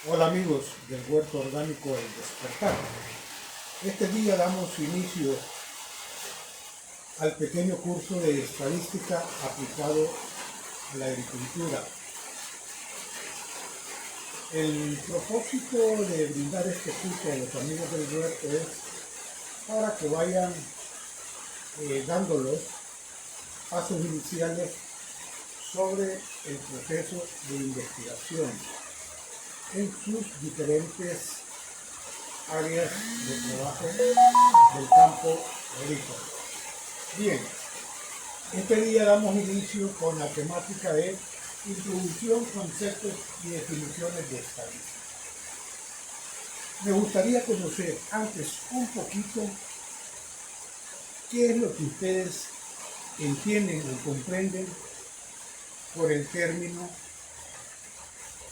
Hola amigos del Huerto Orgánico El Despertar. Este día damos inicio al pequeño curso de estadística aplicado a la agricultura. El propósito de brindar este curso a los amigos del huerto es para que vayan dando los pasos iniciales sobre el proceso de investigación en sus diferentes áreas de trabajo del campo agrícola. Bien, este día damos inicio con la temática de introducción, conceptos y definiciones de estadística. Me gustaría conocer antes un poquito qué es lo que ustedes entienden o comprenden por el término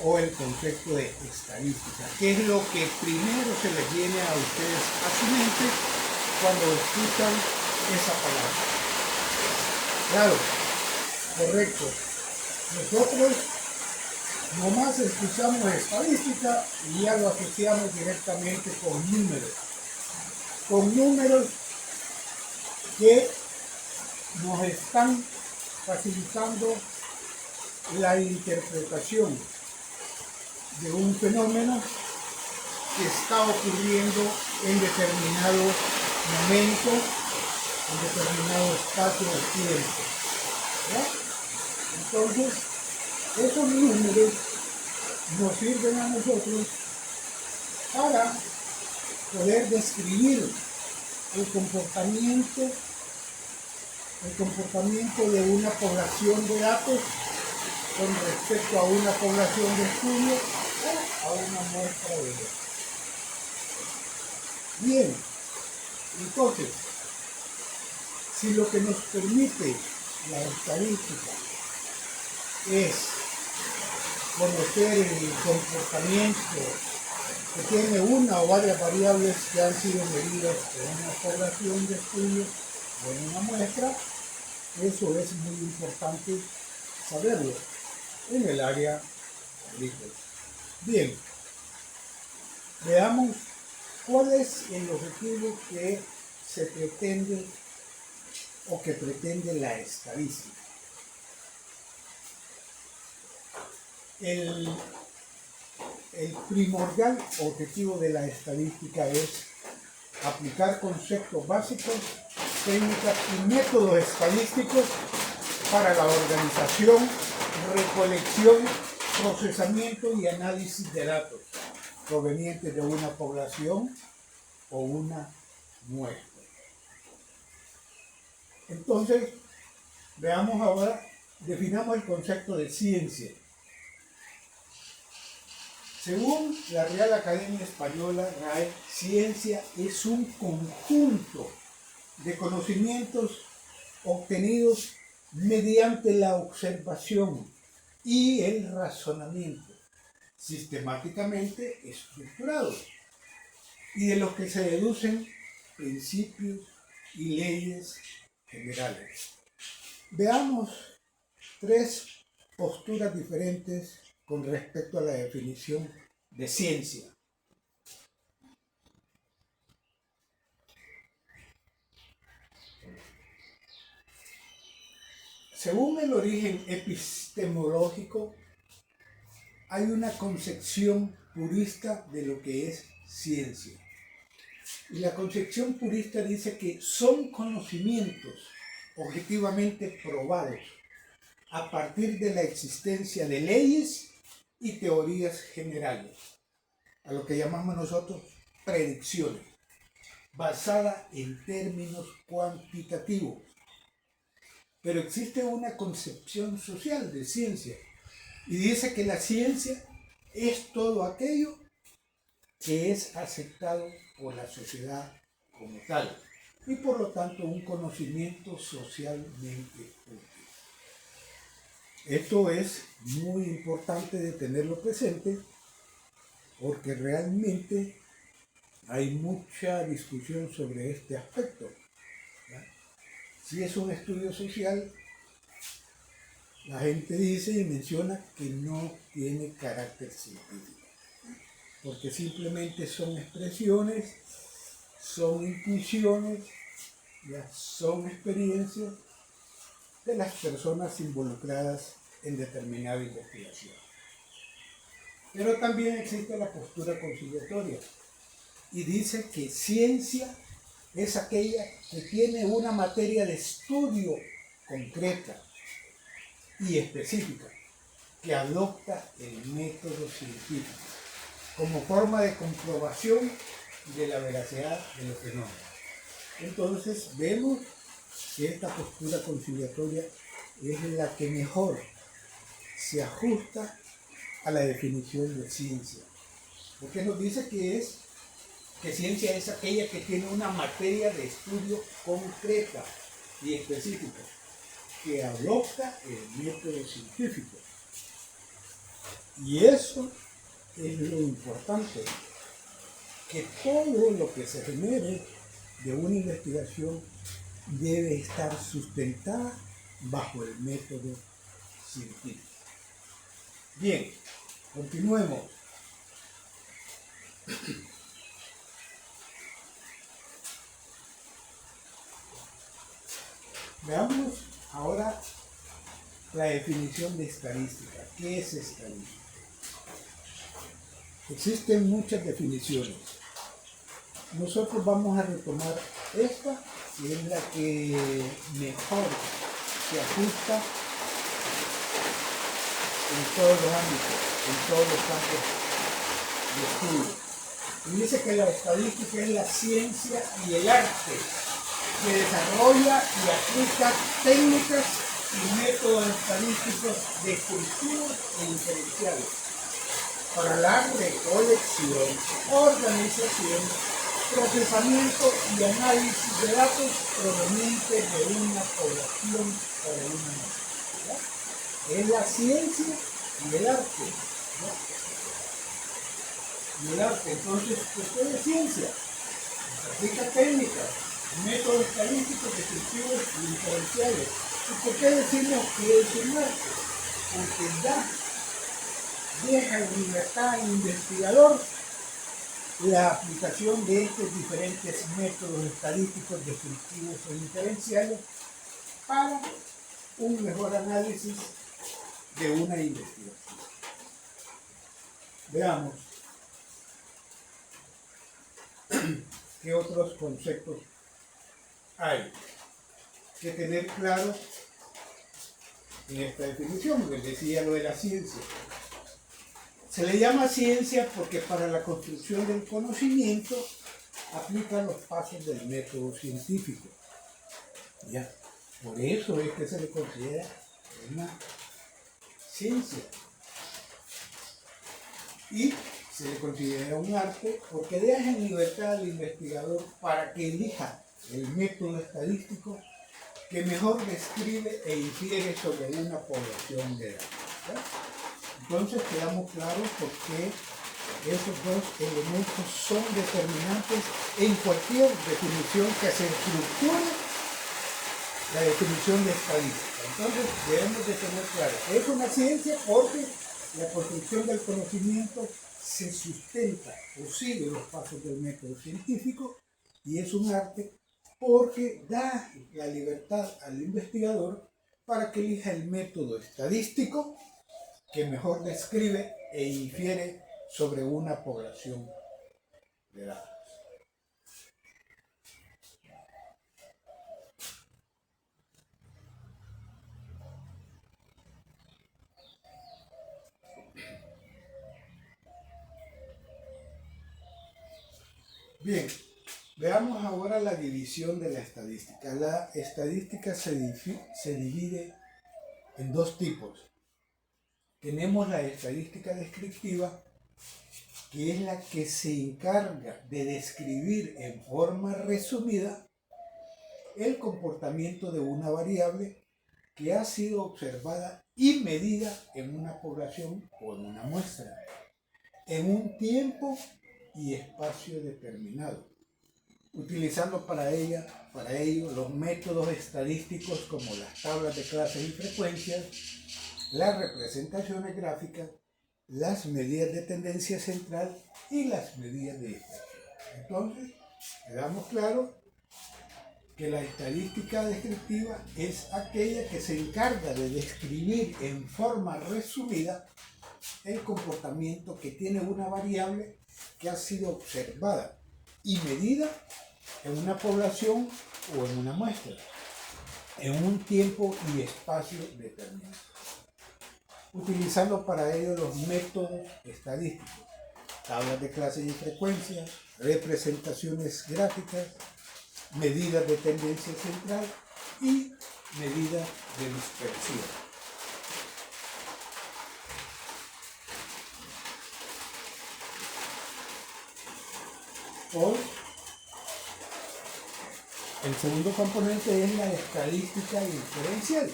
o el concepto de estadística. ¿Qué es lo que primero se les viene a ustedes a su mente cuando escuchan esa palabra? Claro, correcto. Nosotros nomás escuchamos estadística y ya lo asociamos directamente con números que nos están facilitando la interpretación de un fenómeno que está ocurriendo en determinado momento, en determinado espacio de tiempo, ¿no? Entonces, esos números nos sirven a nosotros para poder describir el comportamiento de una población de datos con respecto a una población de estudio o a una muestra de datos. Bien, entonces, si lo que nos permite la estadística es conocer el comportamiento que tiene una o varias variables que han sido medidas en una población de estudio o en una muestra, eso es muy importante saberlo en el área agrícola. Bien, veamos cuál es el objetivo que se pretende o que pretende la estadística. El primordial objetivo de la estadística es aplicar conceptos básicos, técnicas y métodos estadísticos para la organización, recolección, procesamiento y análisis de datos provenientes de una población o una muestra. Entonces, veamos ahora, definamos el concepto de ciencia. Según la Real Academia Española, RAE, ciencia es un conjunto de conocimientos obtenidos mediante la observación y el razonamiento, sistemáticamente estructurados, y de los que se deducen principios y leyes generales. Veamos tres posturas diferentes con respecto a la definición de ciencia. Según el origen epistemológico, hay una concepción purista de lo que es ciencia. Y la concepción purista dice que son conocimientos objetivamente probados a partir de la existencia de leyes y teorías generales, a lo que llamamos nosotros predicciones, basada en términos cuantitativos. Pero existe una concepción social de ciencia y dice que la ciencia es todo aquello que es aceptado por la sociedad como tal y por lo tanto un conocimiento socialmente útil. Esto es muy importante de tenerlo presente porque realmente hay mucha discusión sobre este aspecto. Si es un estudio social, la gente dice y menciona que no tiene carácter científico. porque simplemente son expresiones, son intuiciones, ya son experiencias de las personas involucradas en determinada investigación. Pero también existe la postura conciliatoria y dice que ciencia es aquella que tiene una materia de estudio concreta y específica, que adopta el método científico como forma de comprobación de la veracidad de los fenómenos. Entonces vemos que esta postura conciliatoria es la que mejor se ajusta a la definición de ciencia, porque nos dice que ciencia es aquella que tiene una materia de estudio concreta y específica, que adopta el método científico. Y eso es lo importante, que todo lo que se genere de una investigación debe estar sustentada bajo el método científico. Bien, continuemos. Veamos ahora la definición de estadística. ¿Qué es estadística? Existen muchas definiciones. Nosotros vamos a retomar esta, que es la que mejor se ajusta en todos los ámbitos, en todos los campos de estudio. Y dice que la estadística es la ciencia y el arte que desarrolla y aplica técnicas y métodos estadísticos descriptivos e inferenciales para la recolección, organización, procesamiento y análisis de datos provenientes de una población o de una nación. Es la ciencia y el arte. ¿No? Y el arte, entonces, ¿qué es ciencia? Se aplica técnicas, métodos estadísticos, descriptivos y inferenciales. ¿Y por qué decimos que es un arte? Porque deja en libertad al investigador la aplicación de estos diferentes métodos estadísticos, descriptivos e inferenciales para un mejor análisis de una investigación. Veamos qué otros conceptos hay que tener claro en esta definición. Les decía lo de la ciencia. Se le llama ciencia porque para la construcción del conocimiento aplica los pasos del método científico. ¿Ya? Por eso es que se le considera una ciencia. Y se le considera un arte porque deja en libertad al investigador para que elija el método estadístico que mejor describe e infiere sobre una población de datos. ¿Ya? Entonces quedamos claros por qué esos dos elementos son determinantes en cualquier definición que se estructure la definición de estadística. Entonces debemos de tener claro, es una ciencia porque la construcción del conocimiento se sustenta o sigue los pasos del método científico, y es un arte porque da la libertad al investigador para que elija el método estadístico que mejor describe e infiere sobre una población de datos. Bien, veamos ahora la división de la estadística. La estadística se divide en dos tipos. Tenemos la estadística descriptiva, que es la que se encarga de describir en forma resumida el comportamiento de una variable que ha sido observada y medida en una población o en una muestra, en un tiempo y espacio determinado, utilizando para ello los métodos estadísticos como las tablas de clases y frecuencias, las representaciones gráficas, las medidas de tendencia central y las medidas de dispersión. Entonces, quedamos claro que la estadística descriptiva es aquella que se encarga de describir en forma resumida el comportamiento que tiene una variable que ha sido observada y medida en una población o en una muestra, en un tiempo y espacio determinados, utilizando para ello los métodos estadísticos, tablas de clases y frecuencias, representaciones gráficas, medidas de tendencia central y medidas de dispersión. Hoy, el segundo componente es la estadística inferencial.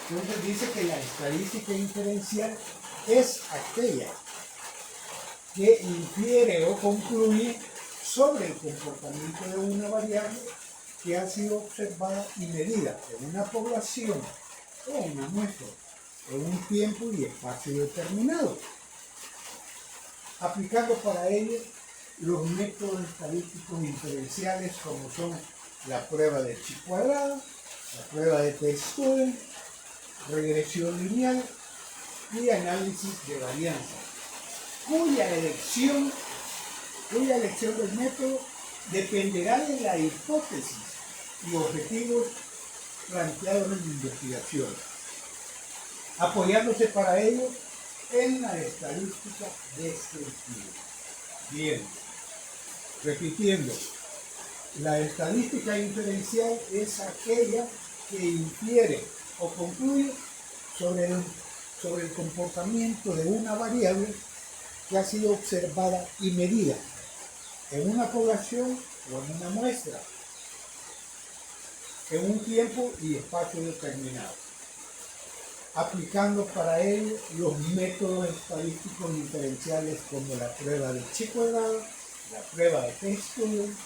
Entonces dice que la estadística inferencial es aquella que infiere o concluye sobre el comportamiento de una variable que ha sido observada y medida en una población o una muestra en un tiempo y espacio determinado, aplicando para ello los métodos estadísticos inferenciales como son la prueba de chi cuadrado, la prueba de t-student, regresión lineal y análisis de varianza, cuya elección del método dependerá de la hipótesis y objetivos planteados en la investigación, apoyándose para ello en la estadística descriptiva. Bien, repitiendo, la estadística inferencial es aquella que infiere o concluye sobre el comportamiento de una variable que ha sido observada y medida en una población o en una muestra, en un tiempo y espacio determinado, aplicando para ello los métodos estadísticos diferenciales como la prueba de chi cuadrado, la prueba de t-student,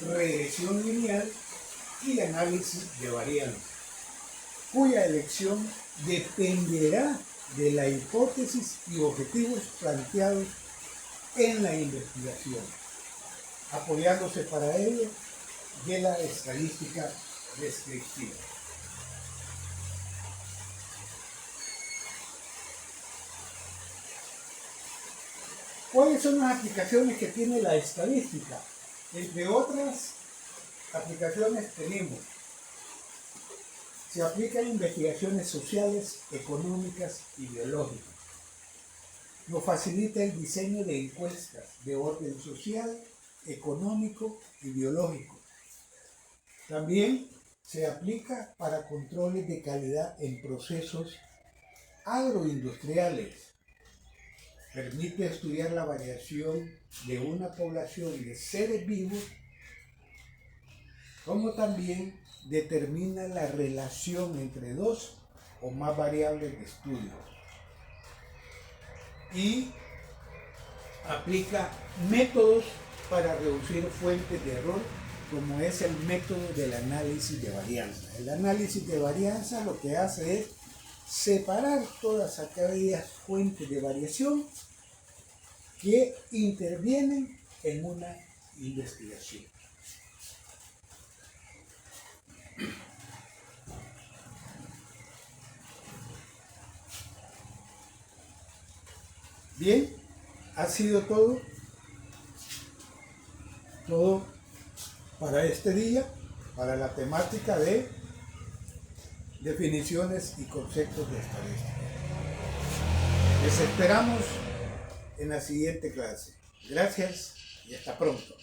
regresión lineal y el análisis de varianza, cuya elección dependerá de la hipótesis y objetivos planteados en la investigación, apoyándose para ello de la estadística descriptiva. ¿Cuáles son las aplicaciones que tiene la estadística? Entre otras aplicaciones tenemos: se aplica en investigaciones sociales, económicas y biológicas. Nos facilita el diseño de encuestas de orden social, económico y biológico. También se aplica para controles de calidad en procesos agroindustriales. Permite estudiar la variación de una población de seres vivos, como también determina la relación entre dos o más variables de estudio. Y aplica métodos para reducir fuentes de error, como es el método del análisis de varianza. El análisis de varianza lo que hace es separar todas aquellas fuentes de variación que intervienen en una investigación. Bien, ha sido todo para este día, para la temática de definiciones y conceptos de estadística. Les esperamos en la siguiente clase. Gracias y hasta pronto.